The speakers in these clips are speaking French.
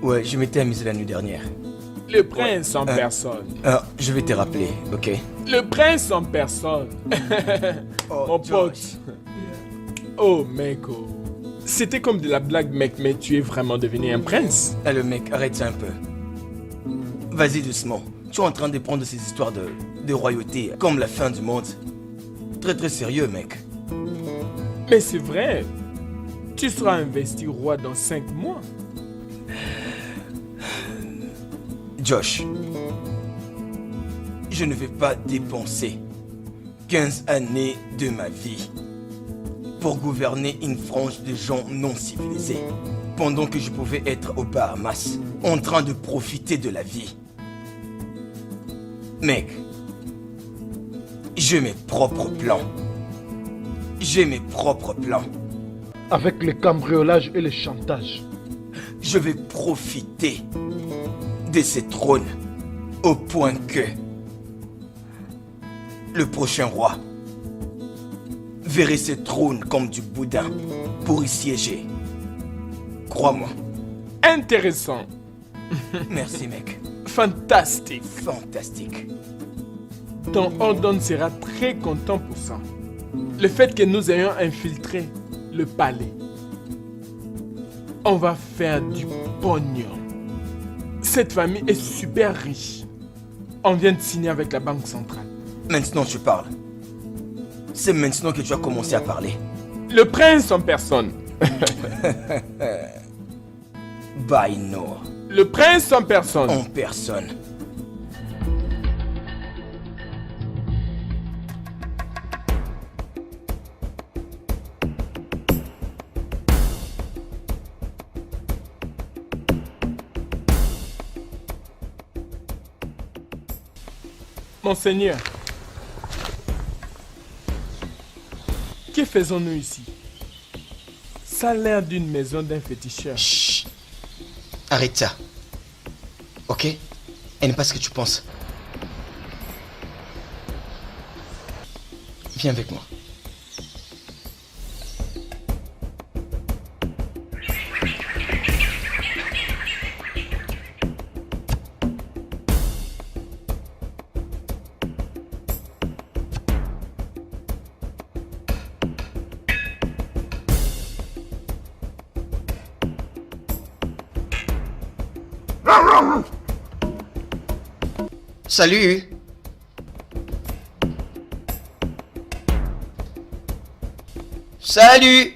Ouais, je m'étais amusé la nuit dernière. Le prince en personne. Je vais te rappeler, ok? Le prince en personne. Mon pote. Oh, mec, oh. C'était comme de la blague, mec, mais tu es vraiment devenu un prince. Le mec, arrête ça un peu. Vas-y doucement. Tu es en train de prendre ces histoires de royauté comme la fin du monde. Très très sérieux, mec. Mais c'est vrai. Tu seras investi roi dans 5 mois. Josh, je ne vais pas dépenser 15 années de ma vie pour gouverner une frange de gens non civilisés pendant que je pouvais être aux Bahamas en train de profiter de la vie. Mec, j'ai mes propres plans. J'ai mes propres plans. Avec le cambriolage et le chantage. Je vais profiter de ces trônes au point que le prochain roi verrait ce trône comme du boudin pour y siéger. Crois-moi. Intéressant. Merci, mec. Fantastique. Fantastique. Ton Ordon sera très content pour ça. Le fait que nous ayons infiltré le palais. On va faire du pognon. Cette famille est super riche. On vient de signer avec la Banque centrale. Maintenant tu parles. C'est maintenant que tu as commencé à parler. Le prince en personne. By no. Le prince en personne. En personne. Monseigneur, que faisons-nous ici? Ça a l'air d'une maison d'un féticheur. Chut. Arrête ça. Ok? Elle n'est pas ce que tu penses. Viens avec moi. Salut. Salut.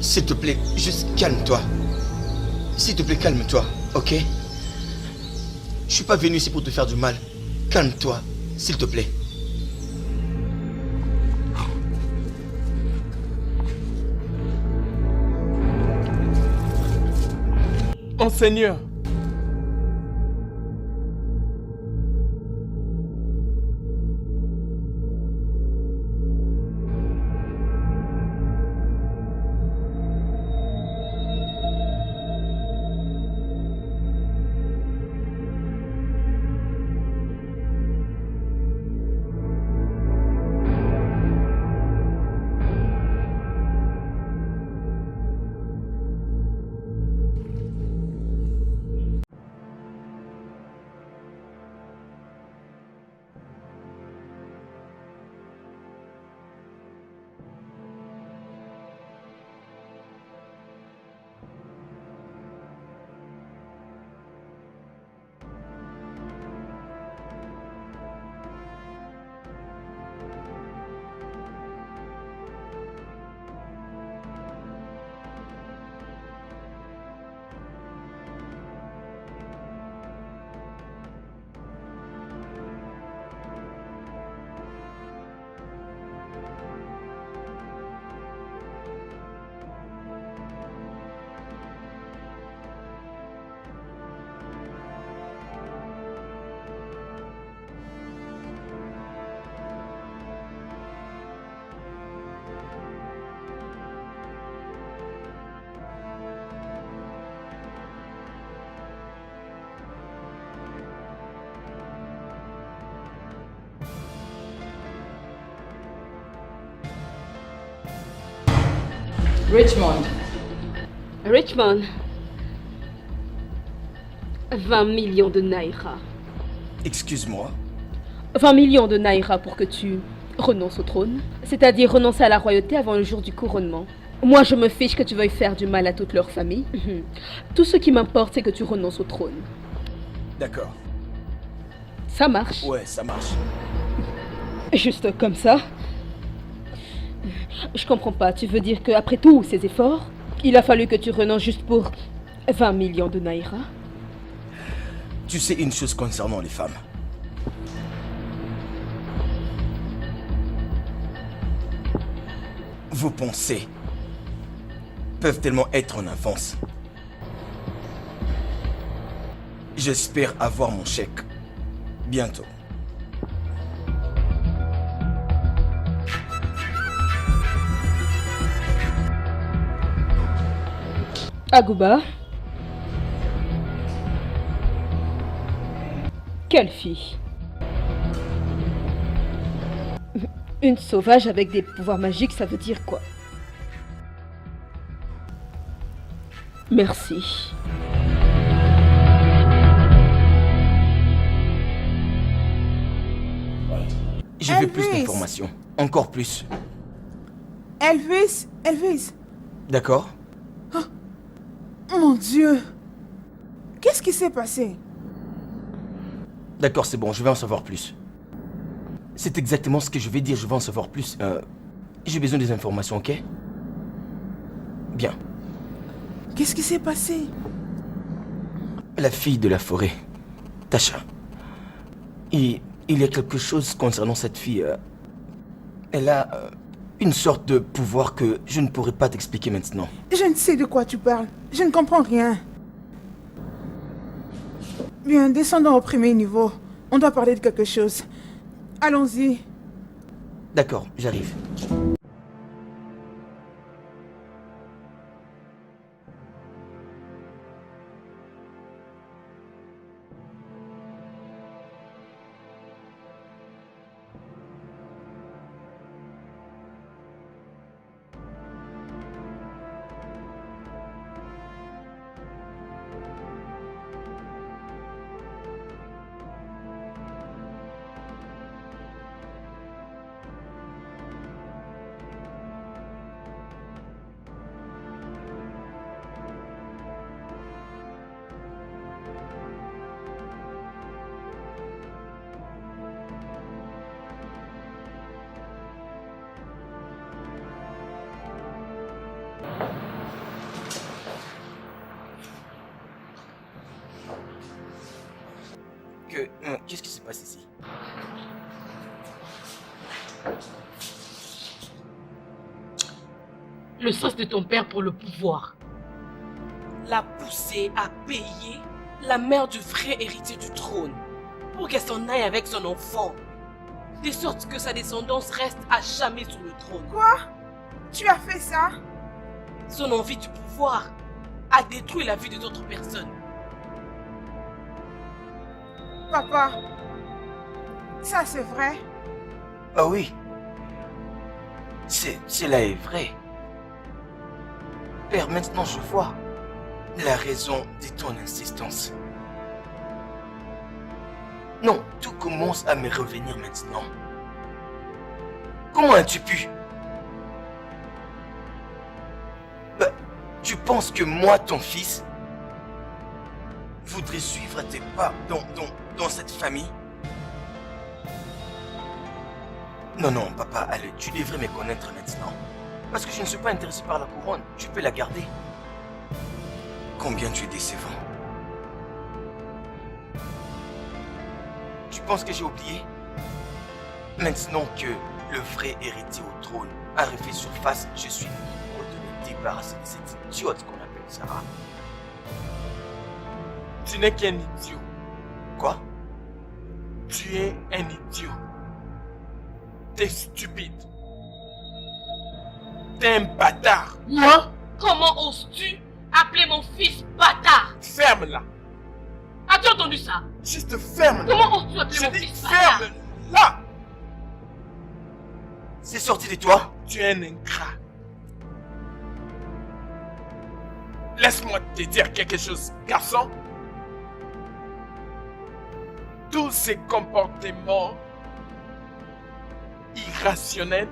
S'il te plaît, juste calme-toi. S'il te plaît, calme-toi, ok? Je suis pas venu ici pour te faire du mal. Calme-toi, s'il te plaît. Monseigneur, Richmond. Richmond. 20 millions de naira. Excuse-moi. 20 millions de naira pour que tu renonces au trône. C'est-à-dire renoncer à la royauté avant le jour du couronnement. Moi, je me fiche que tu veuilles faire du mal à toute leur famille. Tout ce qui m'importe, c'est que tu renonces au trône. D'accord. Ça marche. Ouais, ça marche. Juste comme ça. Je comprends pas. Tu veux dire qu'après tous ces efforts, il a fallu que tu renonces juste pour 20 millions de naira? Tu sais une chose concernant les femmes. Vos pensées peuvent tellement être en avance. J'espère avoir mon chèque bientôt. Agouba. Quelle fille? Une sauvage avec des pouvoirs magiques, ça veut dire quoi? Merci. Je veux plus Elvis. d'informations. Encore plus. Elvis. D'accord? Mon Dieu. Qu'est-ce qui s'est passé? D'accord, c'est bon, je vais en savoir plus. C'est exactement ce que je vais dire, je vais en savoir plus. J'ai besoin des informations, ok? Bien. Qu'est-ce qui s'est passé? La fille de la forêt, Tasha. Il y a quelque chose concernant cette fille. Elle a une sorte de pouvoir que je ne pourrais pas t'expliquer maintenant. Je ne sais de quoi tu parles. Je ne comprends rien. Bien, descendons au premier niveau. On doit parler de quelque chose. Allons-y. D'accord, j'arrive. Qu'est-ce qui se passe ici? Le sens de ton père pour le pouvoir l'a poussé à payer la mère du vrai héritier du trône pour qu'elle s'en aille avec son enfant, de sorte que sa descendance reste à jamais sur le trône. Quoi? Tu as fait ça? Son envie du pouvoir a détruit la vie de d'autres personnes. Papa, ça c'est vrai? Ah oui. Cela est vrai. Père, maintenant je vois la raison de ton insistance. Non, tout commence à me revenir maintenant. Comment as-tu pu? Tu penses que moi, ton fils, voudrais suivre tes pas dans cette famille? Non, non, papa, allez, tu devrais me connaître maintenant. Parce que je ne suis pas intéressé par la couronne. Tu peux la garder. Combien tu es décevant. Tu penses que j'ai oublié? Maintenant que le vrai héritier au trône a refait surface, je suis libre de me débarrasser de cette idiote qu'on appelle Sarah. Tu n'es qu'un idiot. Quoi? Tu es un idiot. T'es stupide. T'es un bâtard. Moi? Comment oses-tu appeler mon fils bâtard? Ferme-la. As-tu entendu ça? Juste ferme-la. Comment oses-tu appeler Je mon dis fils bâtard? ferme-la. C'est sorti de toi? Tu es un ingrat. Laisse-moi te dire quelque chose, garçon. Tous ces comportements irrationnels,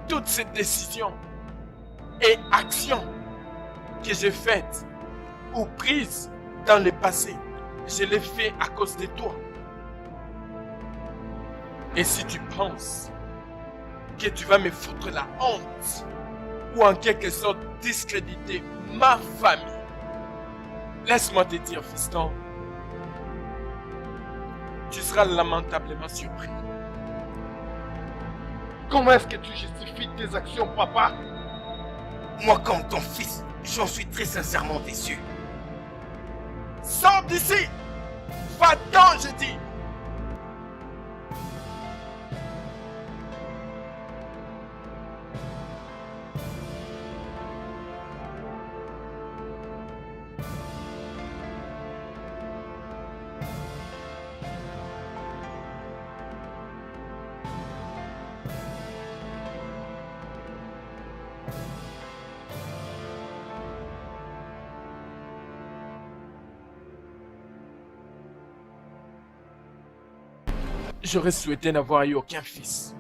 toutes ces décisions et actions que j'ai faites ou prises dans le passé, je les fais à cause de toi. Et si tu penses que tu vas me foutre la honte ou en quelque sorte discréditer ma famille, laisse-moi te dire, fiston, tu seras lamentablement surpris. Comment est-ce que tu justifies tes actions, papa? Moi, comme ton fils, j'en suis très sincèrement déçu. Sors d'ici! Va-t'en, je dis! J'aurais souhaité n'avoir eu aucun fils.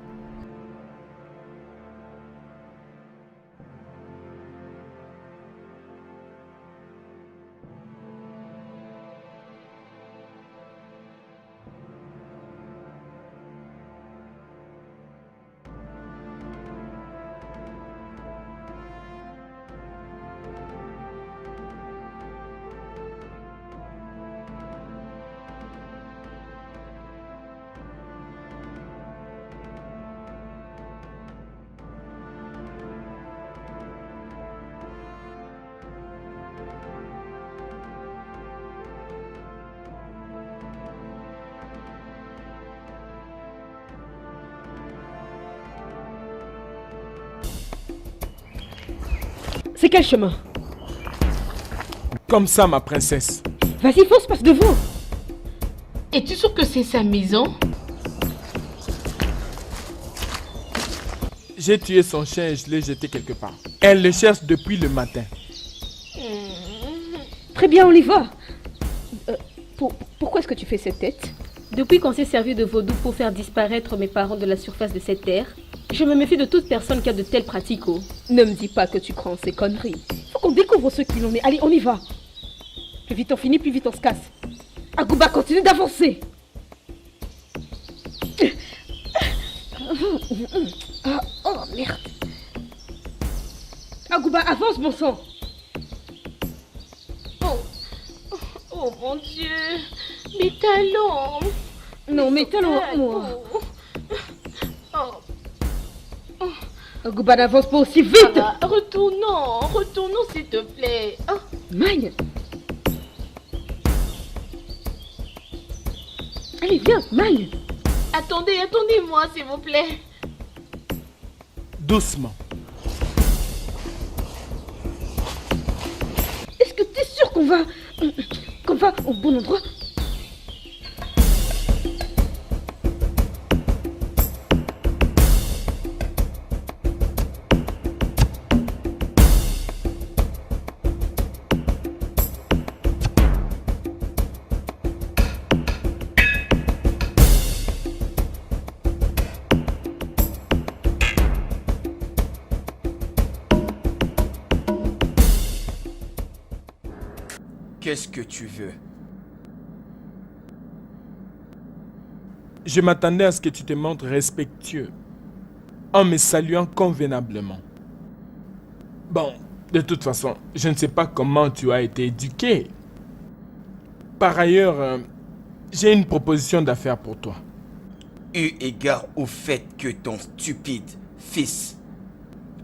C'est quel chemin? Comme ça, ma princesse. Vas-y, fonce, passe devant. Es-tu sûr que c'est sa maison? J'ai tué son chien et je l'ai jeté quelque part. Elle le cherche depuis le matin. Très bien, on y va. Pourquoi est-ce que tu fais cette tête? Depuis qu'on s'est servi de vaudou pour faire disparaître mes parents de la surface de cette terre, je me méfie de toute personne qui a de telles pratiques. Oh. Ne me dis pas que tu crois en ces conneries. Faut qu'on découvre ce qu'il en est. Allez, on y va. Plus vite on finit, plus vite on se casse. Agouba, continue d'avancer. Oh, merde. Agouba, avance, bon sang. Oh mon Dieu, mes talons. Non, mes talons, moi. Agouba, n'avance pas aussi vite. Retournons s'il te plaît. Oh. Magne. Allez, viens, Magne. Attendez-moi s'il vous plaît. Doucement. Est-ce que t'es sûr qu'on va au bon endroit? Qu'est-ce que tu veux? Je m'attendais à ce que tu te montres respectueux en me saluant convenablement. Bon, de toute façon, je ne sais pas comment tu as été éduqué. Par ailleurs, j'ai une proposition d'affaires pour toi. Eu égard au fait que ton stupide fils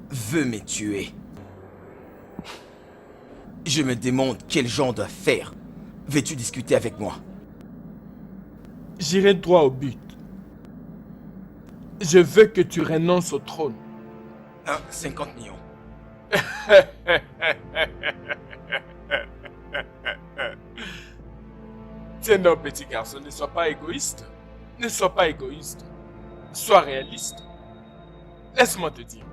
veut me tuer, je me demande quel genre d'affaires veux-tu discuter avec moi? J'irai droit au but. Je veux que tu renonces au trône. 50 millions. Tiens non, petit garçon, ne sois pas égoïste. Ne sois pas égoïste. Sois réaliste. Laisse-moi te dire,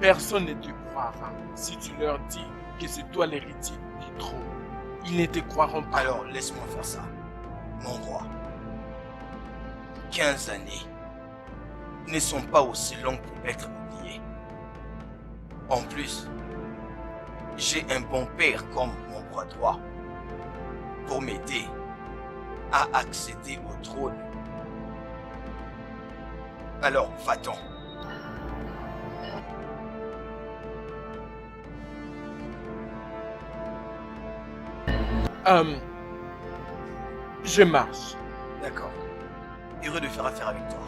personne ne te croira si tu leur dis que c'est toi l'héritier du trône, ils ne te croiront pas. Alors laisse-moi faire ça, mon roi. 15 années ne sont pas aussi longues pour être oubliées. En plus, j'ai un bon père comme mon bras droit pour m'aider à accéder au trône. Alors, va-t'en. Je marche. D'accord. Heureux de faire affaire avec toi.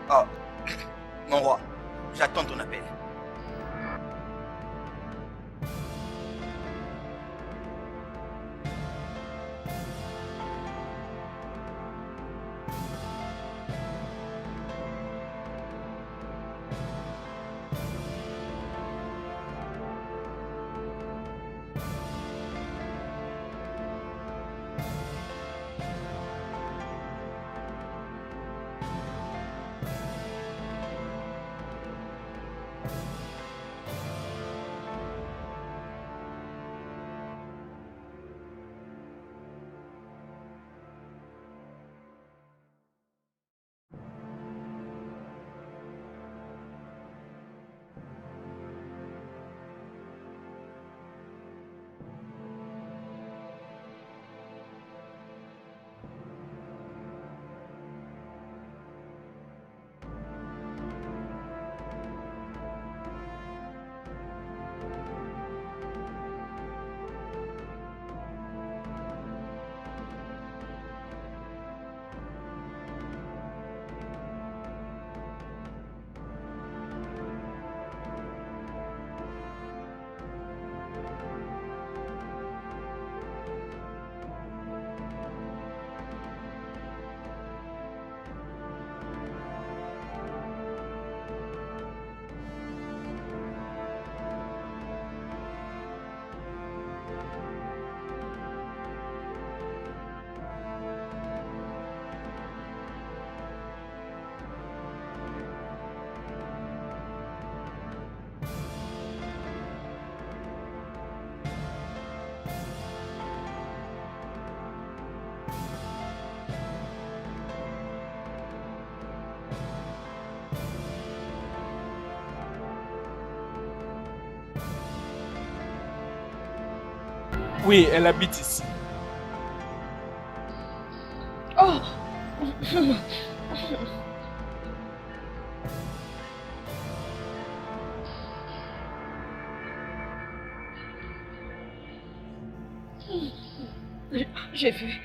Ah, mon roi, j'attends ton appel. Oui, elle habite ici. Oh. J'ai vu.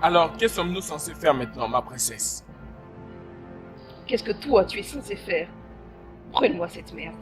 Alors, que sommes-nous censés faire maintenant, ma princesse? Qu'est-ce que toi tu es censé faire? Prenne-moi cette merde.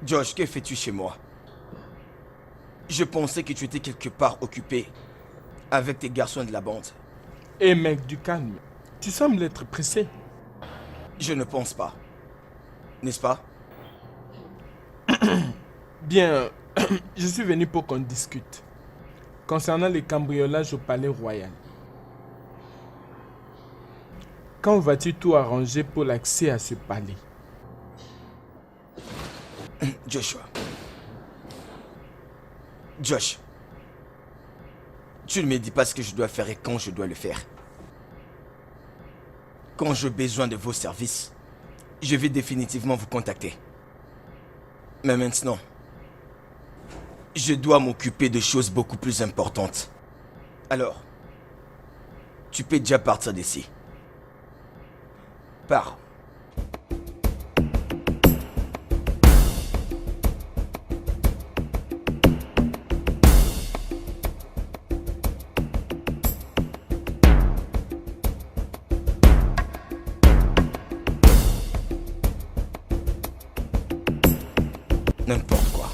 Josh, que fais-tu chez moi? Je pensais que tu étais quelque part occupé avec tes garçons de la bande. Eh mec, du calme. Tu sembles être pressé. Je ne pense pas. N'est-ce pas? Bien, je suis venu pour qu'on discute. Concernant les cambriolages au palais royal. Quand vas-tu tout arranger pour l'accès à ce palais? Joshua. Josh. Tu ne me dis pas ce que je dois faire et quand je dois le faire. Quand j'ai besoin de vos services, je vais définitivement vous contacter. Mais maintenant, je dois m'occuper de choses beaucoup plus importantes. Alors, tu peux déjà partir d'ici. Pars. N'importe quoi.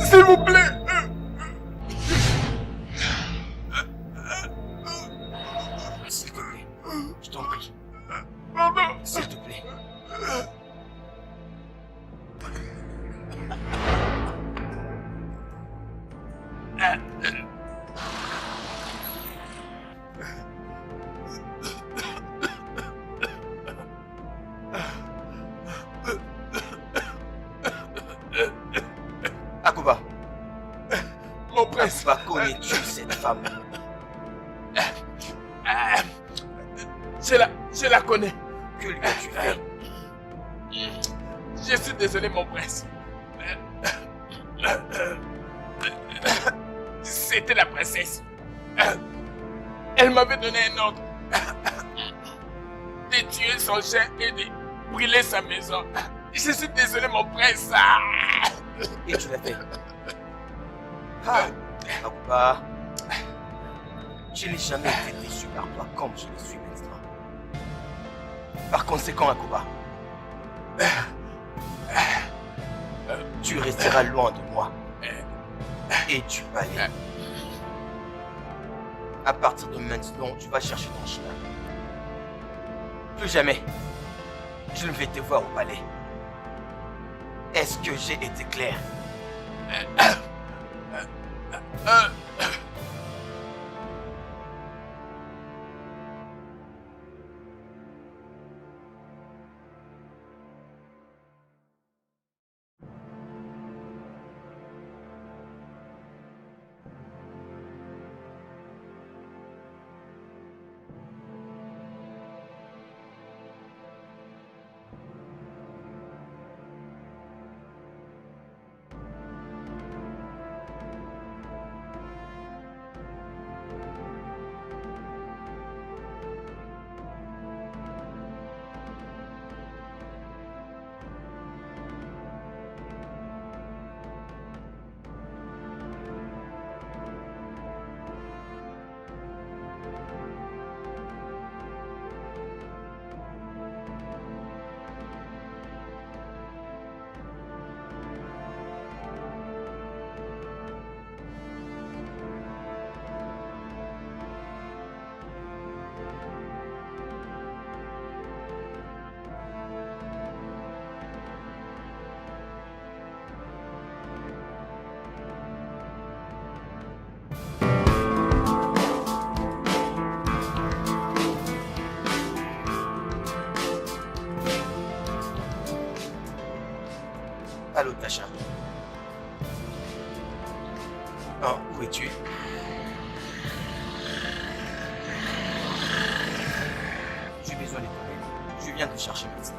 S'il vous plaît. S'il te plaît, je t'en prie. Pardon. S'il te plaît. Akuba, Mon prince. Akuba, connais-tu cette femme? Je la connais. Que lui as-tu fait? Je suis désolé, mon prince. C'était la princesse. Elle m'avait donné un ordre de tuer son chien et de brûler sa maison. Je suis désolé, mon prince. Et tu l'as fait. Ah, Akuba, je n'ai jamais été déçu par toi comme je le suis maintenant. Par conséquent, Akuba, tu resteras loin de moi et du palais. À partir de maintenant, tu vas chercher ton chien. Plus jamais, je ne vais te voir au palais. Est-ce que j'ai été clair? Allô, Tasha. Oh, où es-tu? J'ai besoin de ton aide. Je viens te chercher maintenant.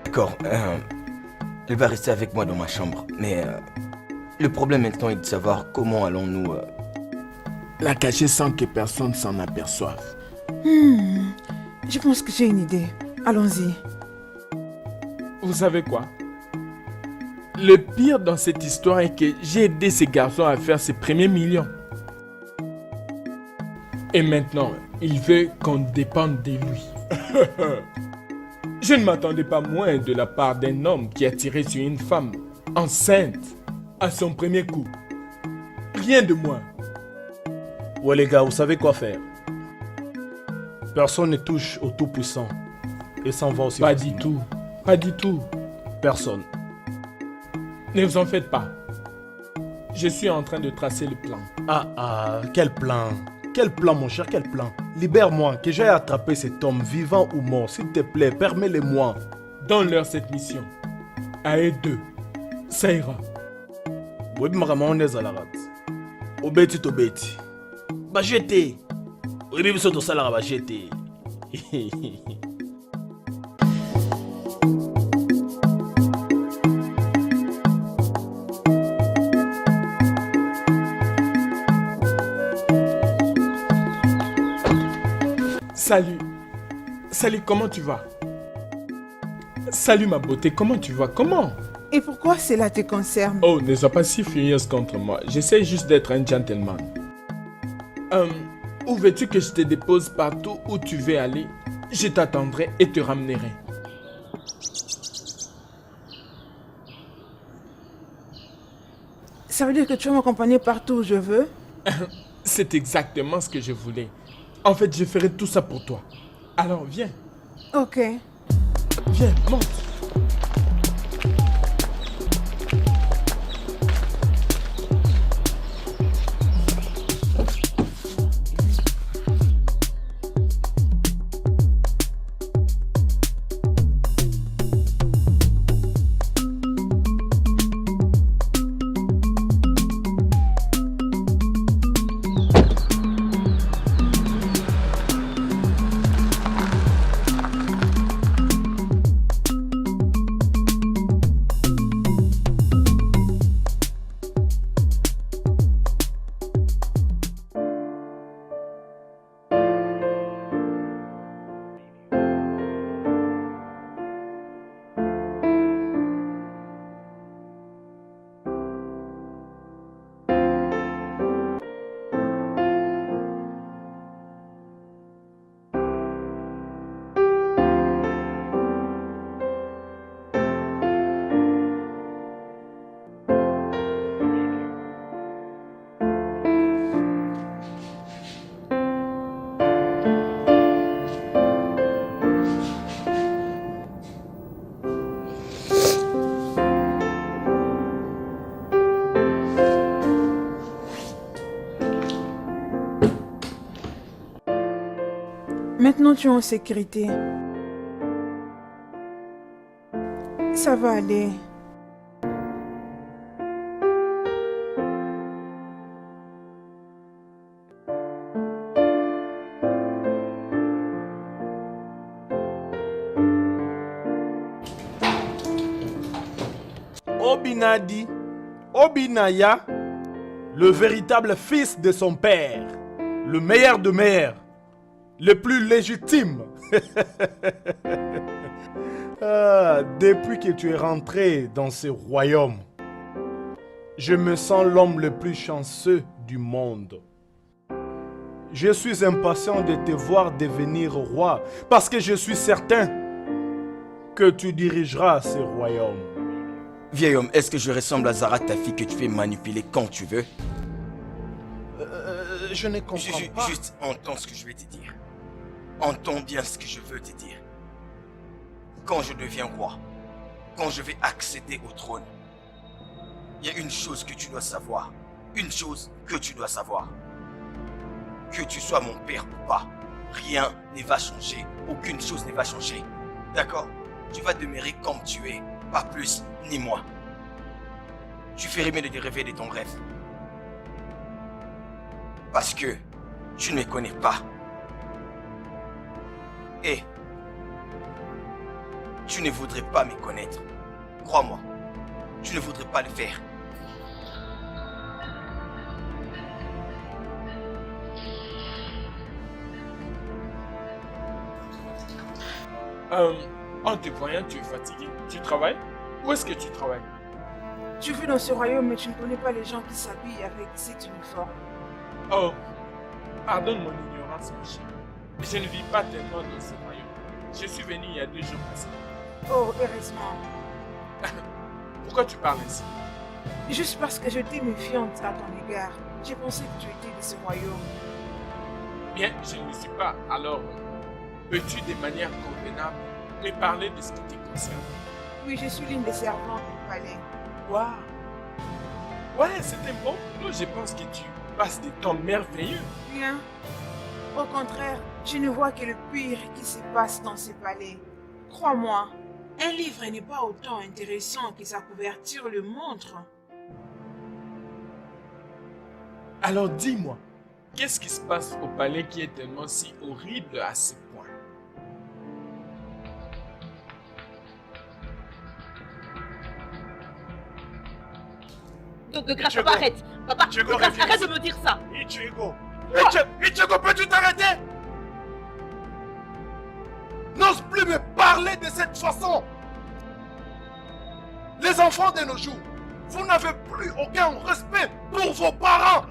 D'accord, elle va rester avec moi dans ma chambre, mais le problème maintenant est de savoir comment allons-nous... La cacher sans que personne s'en aperçoive. Je pense que j'ai une idée. Allons-y. Vous savez quoi? Le pire dans cette histoire est que j'ai aidé ces garçons à faire ses premiers millions. Et maintenant, il veut qu'on dépende de lui. Je ne m'attendais pas moins de la part d'un homme qui a tiré sur une femme enceinte. à son premier coup. Rien de moins. Ouais les gars, vous savez quoi faire. Personne ne touche au Tout-Puissant. Et s'en va aussi. Pas du tout. Pas du tout. Personne. Ne vous en faites pas. Je suis en train de tracer le plan. Quel plan? Quel plan mon cher, quel plan? Libère-moi, que j'aille attraper cet homme, vivant ou mort. S'il te plaît, permets-le-moi. Donne-leur cette mission. À eux deux. Ça ira. Oui, maman, on est à la rate. Obeti tobeti. Bah j'étais. Oui, mais ça là, bah j'étais. Salut. Salut, comment tu vas? Salut ma beauté, comment tu vas? Comment? Et pourquoi cela te concerne? Oh, ne sois pas si furieuse contre moi. J'essaie juste d'être un gentleman. Où veux-tu que je te dépose partout où tu veux aller? Je t'attendrai et te ramènerai. Ça veut dire que tu vas m'accompagner partout où je veux? C'est exactement ce que je voulais. En fait, je ferai tout ça pour toi. Alors, viens. Ok. Viens, monte. Maintenant, tu es en sécurité. Ça va aller. Obinadi, Obinaya, le véritable fils de son père, le meilleur de meilleurs, le plus légitime. Depuis que tu es rentré dans ce royaume, je me sens l'homme le plus chanceux du monde. Je suis impatient de te voir devenir roi parce que je suis certain que tu dirigeras ce royaume. Vieil homme, est-ce que je ressemble à Zara, ta fille, que tu fais manipuler quand tu veux? Je ne comprends pas. Juste entends ce que je vais te dire. Entends bien ce que je veux te dire. Quand je deviens roi, quand je vais accéder au trône, il y a une chose que tu dois savoir. Une chose que tu dois savoir. Que tu sois mon père ou pas, rien ne va changer. Aucune chose ne va changer. D'accord? Tu vas demeurer comme tu es. Pas plus ni moins. Tu ferais mieux de te réveiller de ton rêve. Parce que tu ne me connais pas. Et tu ne voudrais pas me connaître. Crois-moi, tu ne voudrais pas le faire. En te voyant, tu es fatigué. Tu travailles? Où est-ce que tu travailles? Tu vis dans ce royaume, mais tu ne connais pas les gens qui s'habillent avec cet uniforme. Oh, pardonne mon ignorance, mon cher. Je ne vis pas tellement dans ce royaume. Je suis venu il y a 2 jours passés. Oh, heureusement. Pourquoi tu parles ainsi? Juste parce que j'étais méfiante à ton égard. J'ai pensé que tu étais de ce royaume. Bien, je ne le suis pas. Alors, peux-tu de manière convenable me parler de ce qui te concerne? Oui, je suis l'une des servantes du palais. Waouh! Ouais, c'est un bon boulot. Je pense que tu passes des temps merveilleux. Bien. Au contraire, je ne vois que le pire qui se passe dans ces palais. Crois-moi, un livre n'est pas autant intéressant que sa couverture le montre. Alors dis-moi, qu'est-ce qui se passe au palais qui est tellement si horrible à ce point? Donc de grâce, papa, arrête. Papa, de grâce, arrête de me dire ça. Ichigo, peux-tu t'arrêter? N'ose plus me parler de cette façon. Les enfants de nos jours, vous n'avez plus aucun respect pour vos parents.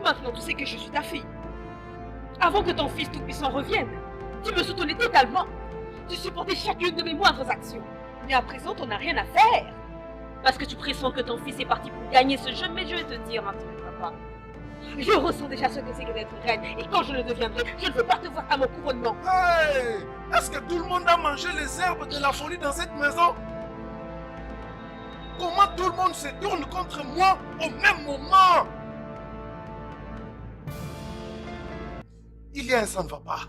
Maintenant, tu sais que je suis ta fille. Avant que ton fils tout-puissant revienne, tu me soutenais totalement. Tu supportais chacune de mes moindres actions. Mais à présent, on n'a rien à faire. Parce que tu pressens que ton fils est parti pour gagner ce jeu, mais je vais te dire un truc, papa. Je ressens déjà ce que c'est que d'être reine, et quand je le deviendrai, je ne veux pas te voir à mon couronnement. Hey! Est-ce que tout le monde a mangé les herbes de la folie dans cette maison? Comment tout le monde se tourne contre moi au même moment? Il y a un ça ne va pas.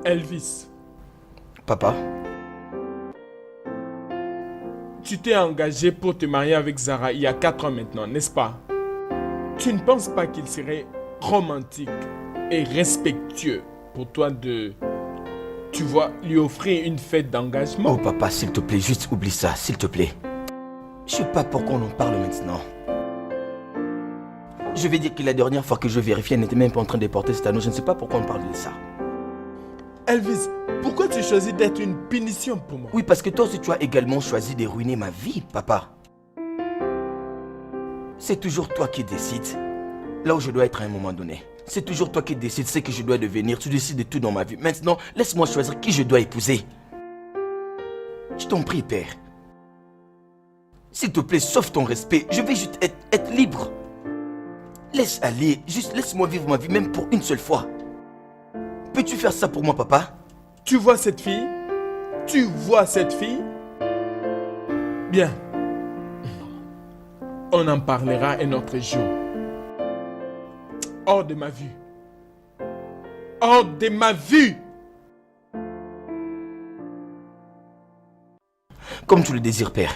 Elvis, Papa, tu t'es engagé pour te marier avec Zara il y a 4 ans maintenant, n'est-ce pas? Tu ne penses pas qu'il serait romantique et respectueux pour toi de, tu vois, lui offrir une fête d'engagement? oh papa, s'il te plaît, juste oublie ça, s'il te plaît. Je sais pas pourquoi on en parle maintenant. Je vais dire que la dernière fois que je vérifiais, elle n'était même pas en train de porter cet anneau. Je ne sais pas pourquoi on parle de ça. Elvis, pourquoi tu choisis d'être une punition pour moi? Oui, parce que toi aussi, tu as également choisi de ruiner ma vie, papa. C'est toujours toi qui décides là où je dois être à un moment donné. C'est toujours toi qui décides ce que je dois devenir. Tu décides de tout dans ma vie. Maintenant, laisse-moi choisir qui je dois épouser. Je t'en prie, père. S'il te plaît, sauve ton respect. Je vais juste être libre. Laisse aller. Juste laisse-moi vivre ma vie, même pour une seule fois. Peux-tu faire ça pour moi, papa? Tu vois cette fille? Tu vois cette fille? Bien. On en parlera un autre jour. Hors de ma vue. Hors de ma vue! Comme tu le désires, père.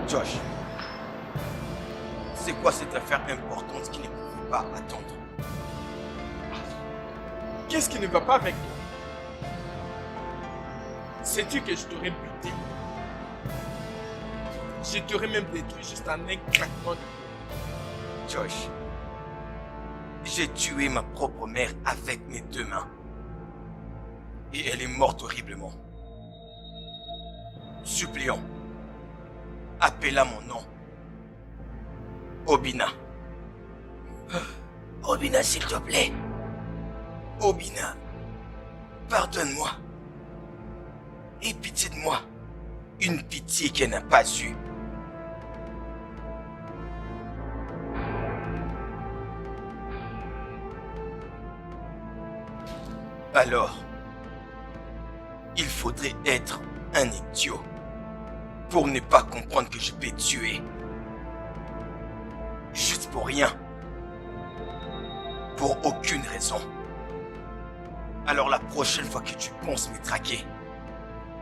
Josh, c'est quoi cette affaire importante qui ne pouvait pas attendre? Qu'est-ce qui ne va pas avec toi? Sais-tu que je t'aurais buté? Je t'aurais même détruit juste en un claquement de doigts. Josh, j'ai tué ma propre mère avec mes 2 mains. Et elle est morte horriblement. Supplions, appelle-la mon nom. Obina. Obina, s'il te plaît. Obina, pardonne-moi. Aie pitié de moi. Une pitié qu'elle n'a pas eue. Alors, il faudrait être un idiot pour ne pas comprendre que je peux tuer. Juste pour rien. Pour aucune raison. Alors la prochaine fois que tu penses me traquer,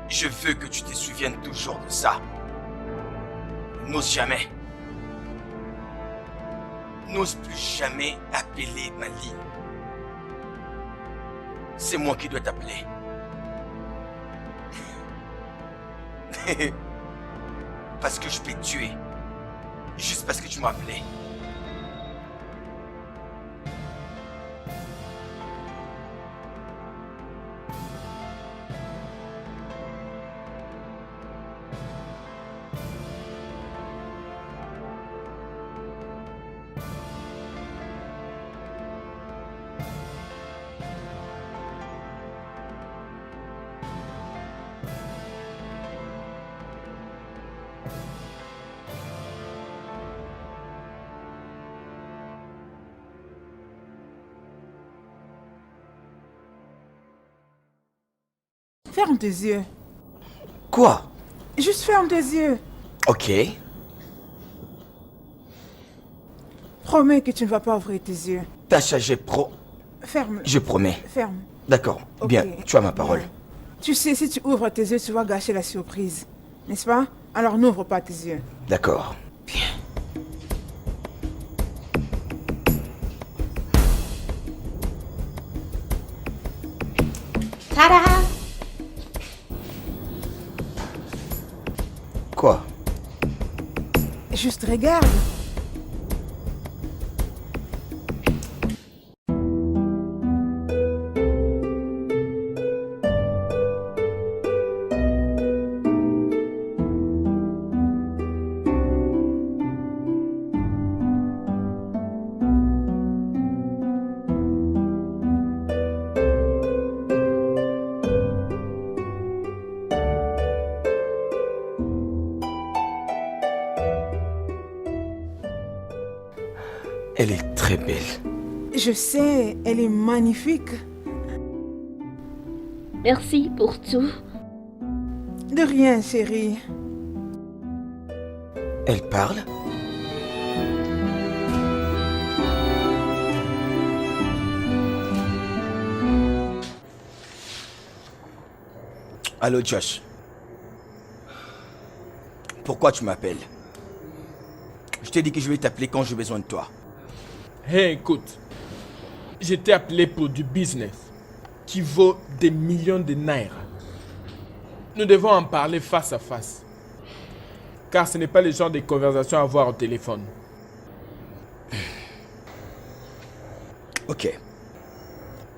je veux que tu te souviennes toujours de ça. N'ose jamais. N'ose plus jamais appeler ma ligne. C'est moi qui dois t'appeler. Parce que je peux te tuer. Juste parce que tu m'as appelé. Ferme tes yeux. Quoi? Juste ferme tes yeux. Ok. Promets que tu ne vas pas ouvrir tes yeux. Tasha, Ferme. je promets. Ferme. D'accord. Ok. Bien, tu as ma parole. Bien. Tu sais, si tu ouvres tes yeux, tu vas gâcher la surprise. N'est-ce pas? Alors n'ouvre pas tes yeux. D'accord. Tada! Quoi? Juste regarde. Elle est très belle. Je sais, elle est magnifique. Merci pour tout. De rien, chérie. Elle parle? Allô, Josh. Pourquoi tu m'appelles? Je t'ai dit que je vais t'appeler quand j'ai besoin de toi. Hey, écoute, je t'ai appelé pour du business qui vaut des millions de naira. Nous devons en parler face à face. Car ce n'est pas le genre de conversation à avoir au téléphone. Ok.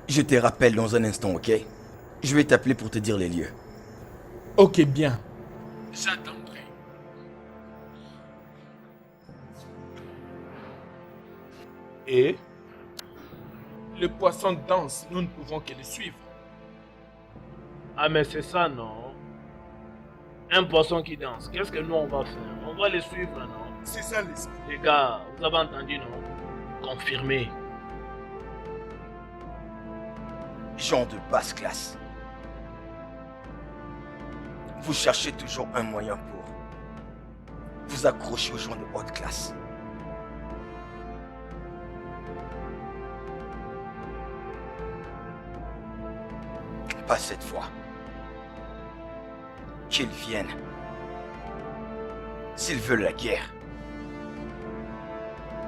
Je te rappelle dans un instant, ok? Je vais t'appeler pour te dire les lieux. Ok, bien. J'attendrai. Et le poisson danse, nous ne pouvons que le suivre. Ah mais c'est ça, non? Un poisson qui danse, qu'est-ce que nous on va faire? On va les suivre, non? C'est ça l'esprit. Les gars, vous avez entendu, non? Confirmé. Gens de basse classe. Vous cherchez toujours un moyen pour vous accrocher aux gens de haute classe. Pas cette fois. Qu'ils viennent. S'ils veulent la guerre,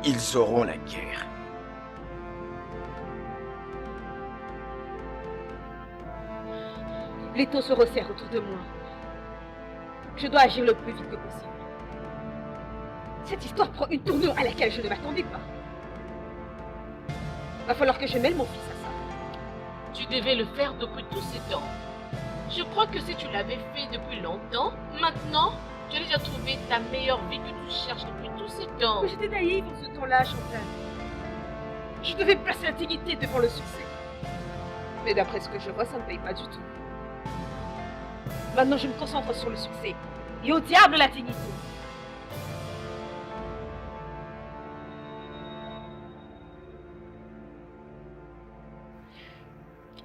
ils auront la guerre. L'étau se resserre autour de moi. Je dois agir le plus vite que possible. Cette histoire prend une tournure à laquelle je ne m'attendais pas. Va falloir que je mêle mon fils à ça. Tu devais le faire depuis tous ces temps. Je crois que si tu l'avais fait depuis longtemps, maintenant, tu as déjà trouvé ta meilleure vie que tu cherches depuis tous ces temps. Mais j'étais naïve en ce temps-là, Chantal. Je devais placer la dignité devant le succès. Mais d'après ce que je vois, ça ne paye pas du tout. Maintenant, je me concentre sur le succès. Et au diable la dignité.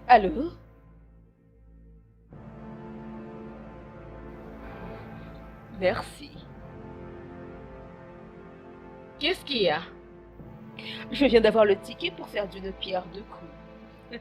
Allô? Merci. Qu'est-ce qu'il y a? Je viens d'avoir le ticket pour faire d'une pierre deux coups.